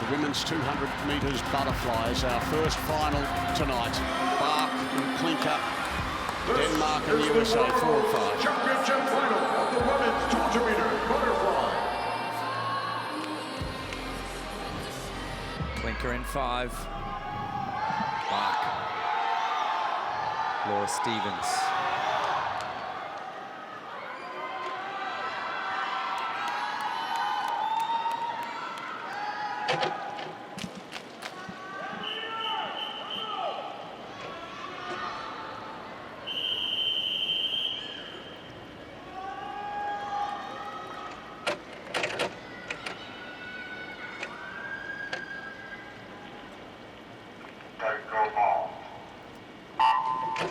The women's 200 metres butterfly is our first final tonight. Bach and Klinker, Denmark and the USA, 4 and 5. Championship final of the women's 200 meter butterfly. Klinker in 5. Bach. Laura Stevens.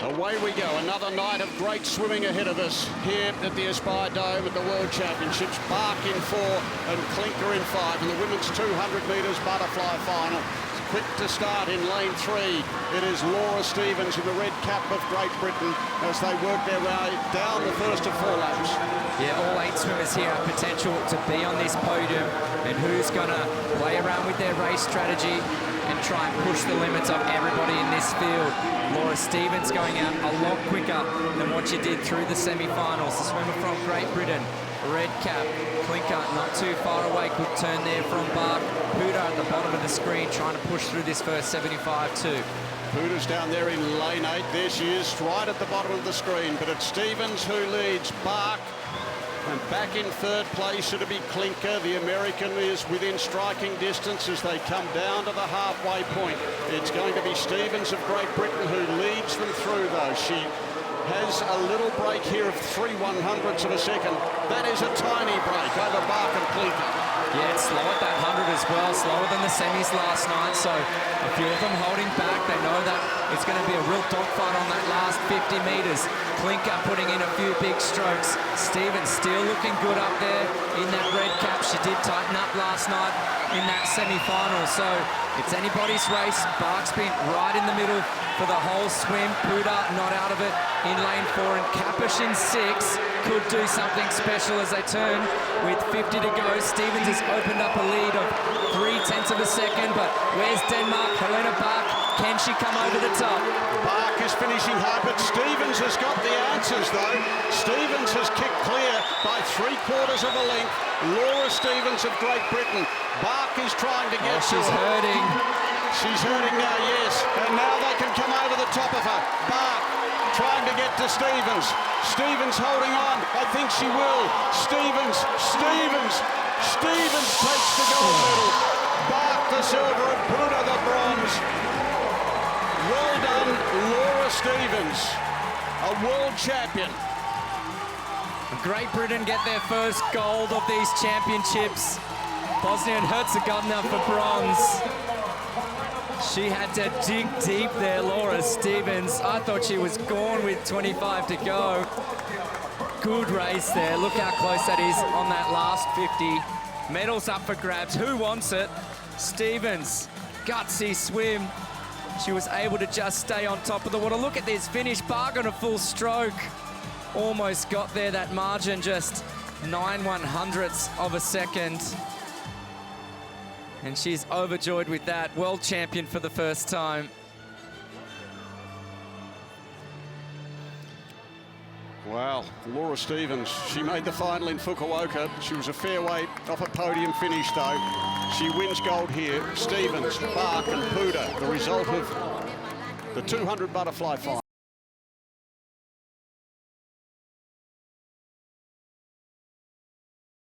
Away we go, another night of great swimming ahead of us here at the Aspire Dome at the World Championships. Bach in 4 and Klinker in 5 in the women's 200 metres butterfly final. Quick to start in lane 3. It is Laura Stevens in the red cap of Great Britain as they work their way down the first of 4 laps. Yeah, all 8 swimmers here have potential to be on this podium, and who's going to play around with their race strategy and try and push the limits of everybody in this field. Laura Stevens going out a lot quicker than what she did through the semi-finals. The swimmer from Great Britain, red cap. Klinker not too far away, good turn there from Bach. Puda at the bottom of the screen trying to push through this first 75 too. Puda's down there in lane 8. There she is, right at the bottom of the screen. But it's Stevens who leads. Bach. And back in 3rd place, it'll be Klinker. The American is within striking distance as they come down to the halfway point. It's going to be Stevens of Great Britain who leads them through, though. She has a little break here of 3/100ths of a second. That is a tiny break over Bach and Klinker. Yeah, it's slow at that 100 as well, slower than the semis last night, so a few of them holding back. They know that it's going to be a real dogfight on that last 50 metres. Klinker putting in a few big strokes. Stevens still looking good up there in that red cap. She did tighten up last night in that semi-final, so it's anybody's race. Bach's been right in the middle for the whole swim. Puda not out of it in lane 4, and Kapish in 6 could do something special as they turn with 50 to go. Stevens has opened up a lead of 0.3 of a second, but where's Denmark? Helena Bach, can she come over the top? Bach is finishing hard, but Stevens has got the answers, though. Stevens has kicked clear by 3/4 of a length. Laura Stevens of Great Britain. Bach is trying to get she's hurting. She's hurting now, yes. And now they can come over the top of her. Bach trying to get to Stevens. Stevens holding on. I think she will. Stevens takes the gold medal. Bach the silver and Puda the bronze. Well done, Laura Stevens, a world champion. Great Britain get their first gold of these championships. Bosnia and Herzegovina for bronze. She had to dig deep there, Laura Stevens. I thought she was gone with 25 to go. Good race there. Look how close that is on that last 50. Medals up for grabs. Who wants it? Stevens, gutsy swim. She was able to just stay on top of the water. Look at this finish. Bach on a full stroke. Almost got there, that margin, just 9/100ths of a second. And she's overjoyed with that. World champion for the first time. Wow, Laura Stevens, she made the final in Fukuoka. She was a fair way off a podium finish, though. She wins gold here. Stevens, Bach and Puda, the result of the 200 butterfly final.